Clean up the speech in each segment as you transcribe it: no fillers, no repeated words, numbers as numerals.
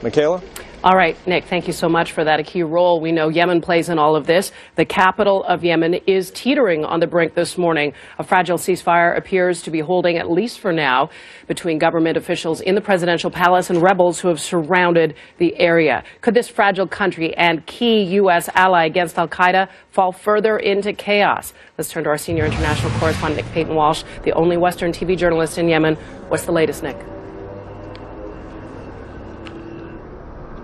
Michaela? All right, Nick, thank you so much for that. A key role we know Yemen plays in all of this. The capital of Yemen is teetering on the brink this morning. A fragile ceasefire appears to be holding, at least for now, between government officials in the presidential palace and rebels who have surrounded the area. Could this fragile country and key U.S. ally against al-Qaeda fall further into chaos? Let's turn to our senior international correspondent, Nick Payton-Walsh, the only Western TV journalist in Yemen. What's the latest, Nick?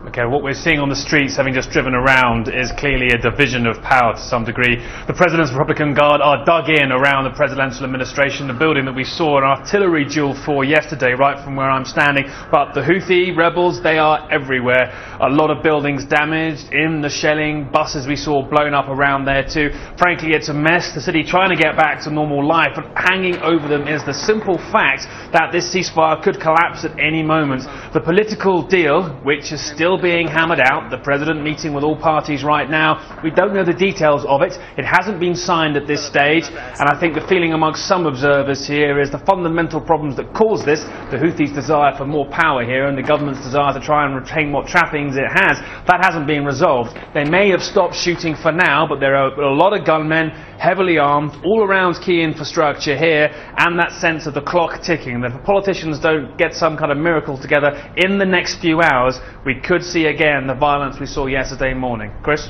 Okay, what we're seeing on the streets, having just driven around, is clearly a division of power to some degree. The President's Republican Guard are dug in around the presidential administration, the building that we saw an artillery duel for yesterday, right from where I'm standing. But the Houthi rebels, they are everywhere. A lot of buildings damaged in the shelling, buses we saw blown up around there too. Frankly, it's a mess. The city trying to get back to normal life, but hanging over them is the simple fact that this ceasefire could collapse at any moment. The political deal, which is still being hammered out, the President meeting with all parties right now, we don't know the details of it. It hasn't been signed at this stage, and I think the feeling amongst some observers here is the fundamental problems that cause this, the Houthis' desire for more power here and the government's desire to try and retain what trappings it has, that hasn't been resolved. They may have stopped shooting for now, but there are a lot of gunmen, heavily armed, all around key infrastructure here, and that sense of the clock ticking, that if politicians don't get some kind of miracle together in the next few hours, we could see again the violence we saw yesterday morning. Chris?